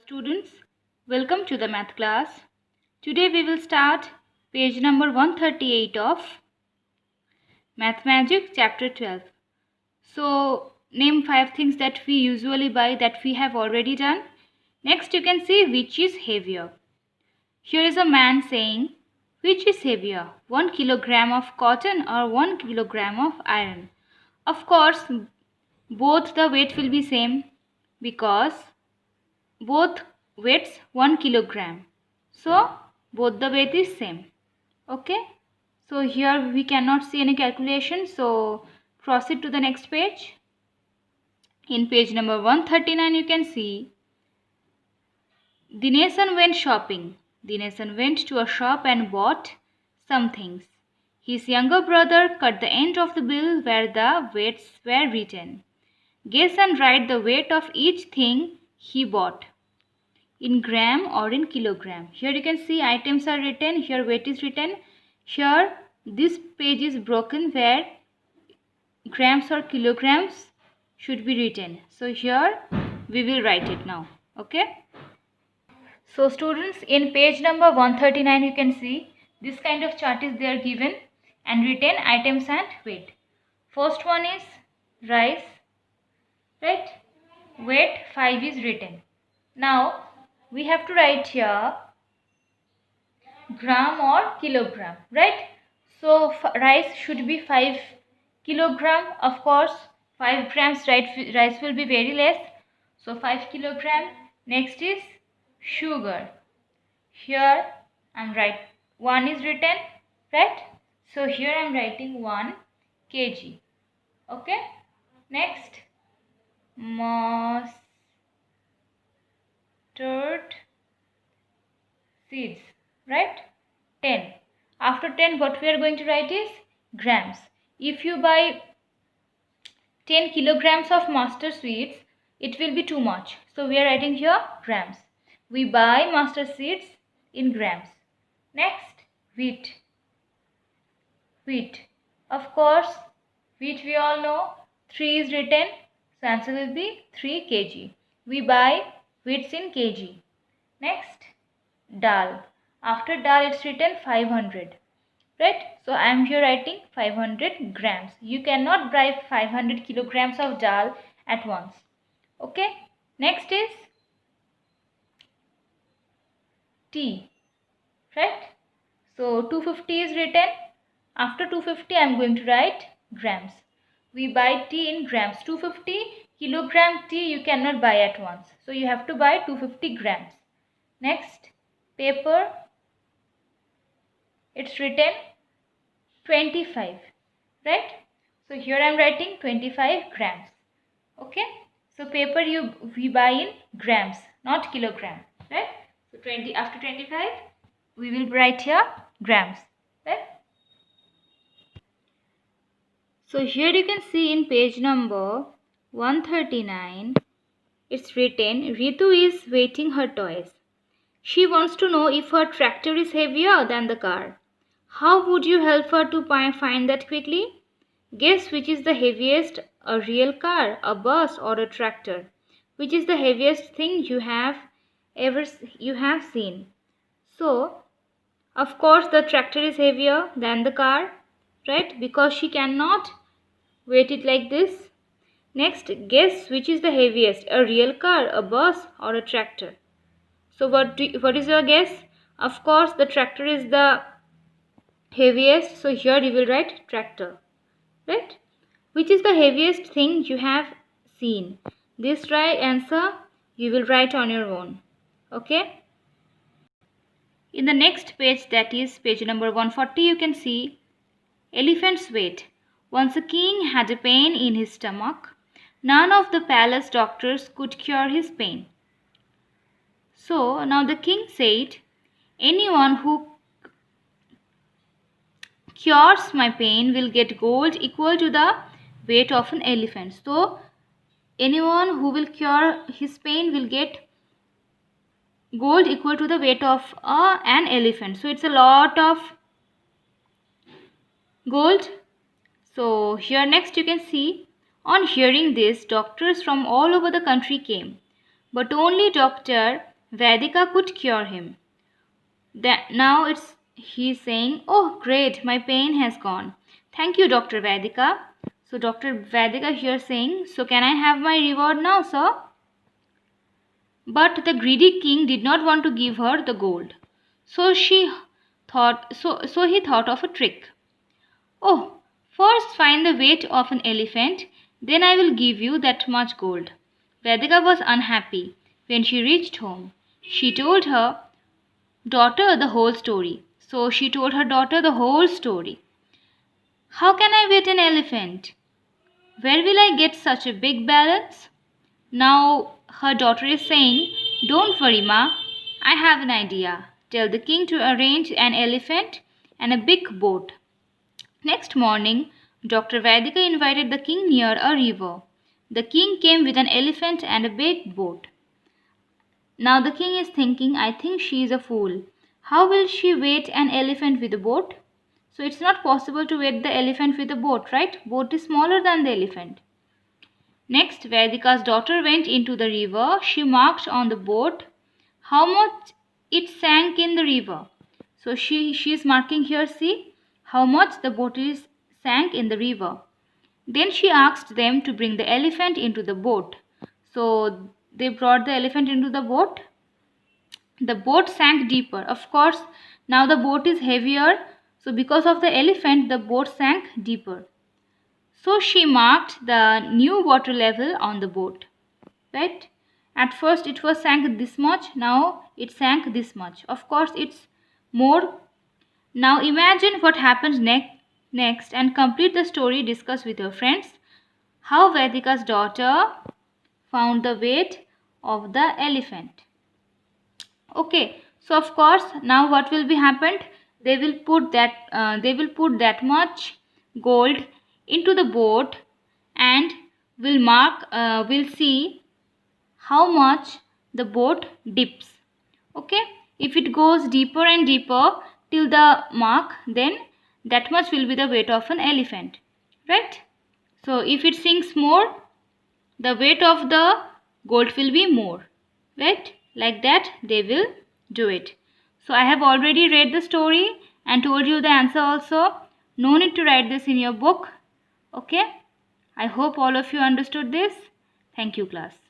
students, welcome to the math class. Today we will start page number 138 of Math Magic chapter 12. So name 5 things that we usually buy that we have already done. Next you can see which is heavier. Here is a man saying which is heavier, 1 kilogram of cotton or 1 kilogram of iron. Of course both the weight will be same because both weights 1 kilogram, so both the weight is same. Okay, so here we cannot see any calculation, so proceed to the next page. In page number 139 you can see Dinesan went shopping. Dinesan went to a shop and bought some things. His younger brother cut the end of the bill where the weights were written. Guess and write the weight of each thing he bought in gram or in kilogram. Here you can see items are written, here weight is written. Here this page is broken where grams or kilograms should be written. So here we will write it now. Okay. So students, in page number 139 you can see this kind of chart is there given and written items and weight. First one is rice, right? Weight 5 is written. Now we have to write here gram or kilogram, right? So rice should be 5 kilogram. Of course 5 grams rice will be very less, so 5 kilogram. Next is sugar. Here I am writing 1 is written, right? So here I am writing 1 kg. Okay. Next mustard seeds, right? 10. After 10 what we are going to write is grams. If you buy 10 kilograms of mustard seeds, it will be too much, so we are writing here grams. We buy mustard seeds in grams. Next wheat. Of course wheat we all know 3 is written, so answer will be 3 kg. We buy wheats in kg. Next dal. After dal it's written 500, right? So I am here writing 500 grams. You cannot buy 500 kilograms of dal at once. Okay. Next is tea, right? So 250 is written. After 250 I am going to write grams. We buy tea in grams. 250 kilogram tea you cannot buy at once, so you have to buy 250 grams. Next paper, it's written 25, right? So here I am writing 25 grams. Okay, so paper we buy in grams, not kilogram, right? So 20 after 25 we will write here grams, right? So here you can see in page number 139 it's written Ritu is weighting her toys. She wants to know if her tractor is heavier than the car. How would you help her to find that quickly? Guess which is the heaviest, a real car, a bus or a tractor? Which is the heaviest thing you have seen? So, of course the tractor is heavier than the car, right? Because she cannot weight it like this. Next, guess which is the heaviest, a real car, a bus or a tractor? So what is your guess? Of course the tractor is the heaviest, so here you will write tractor, right? Which is the heaviest thing you have seen? This right answer you will write on your own. Okay. In the next page, that is page number 140, you can see elephant's weight. Once a king had a pain in his stomach. None of the palace doctors could cure his pain. So now the king said, anyone who cures my pain will get gold equal to the weight of an elephant. So anyone who will cure his pain will get gold equal to the weight of an elephant. So it's a lot of gold. So here next you can see, on hearing this, doctors from all over the country came, but only Dr. Vedika could cure him. Now he's saying, "Oh, great, my pain has gone. Thank you, Dr. Vedika." So Dr. Vedika here saying, "So can I have my reward now, sir?" But the greedy king did not want to give her the gold. So he thought of a trick. "Oh, first find the weight of an elephant, then I will give you that much gold." Vedika was unhappy. When she reached home, she told her daughter the whole story. So she told her daughter the whole story. "How can I weight an elephant? Where will I get such a big balance?" Now her daughter is saying, "Don't worry, Ma. I have an idea. Tell the king to arrange an elephant and a big boat." Next morning, Dr. Vedika invited the king near a river. The king came with an elephant and a big boat. Now the king is thinking, "I think she is a fool. How will she weight an elephant with a boat?" So it's not possible to weight the elephant with a boat, right? Boat is smaller than the elephant. Next, Vedika's daughter went into the river. She marked on the boat how much it sank in the river. So she is marking here, see, how much the boat is sank in the river. Then she asked them to bring the elephant into the boat. So they brought the elephant into the boat. The boat sank deeper. Of course, now the boat is heavier. So because of the elephant, the boat sank deeper. So she marked the new water level on the boat. Right? At first it was sank this much. Now it sank this much. Of course, it's more. Now imagine what happens next and complete the story discussed with your friends. How Vedika's daughter found the weight of the elephant. Okay, so of course now what will be happened? They will put that much gold into the boat and will see how much the boat dips. Okay, if it goes deeper and deeper till the mark, then that much will be the weight of an elephant, right? So if it sinks more, the weight of the gold will be more, right? Like that they will do it. So I have already read the story and told you the answer also. No need to write this in your book. Okay, I hope all of you understood this. Thank you, class.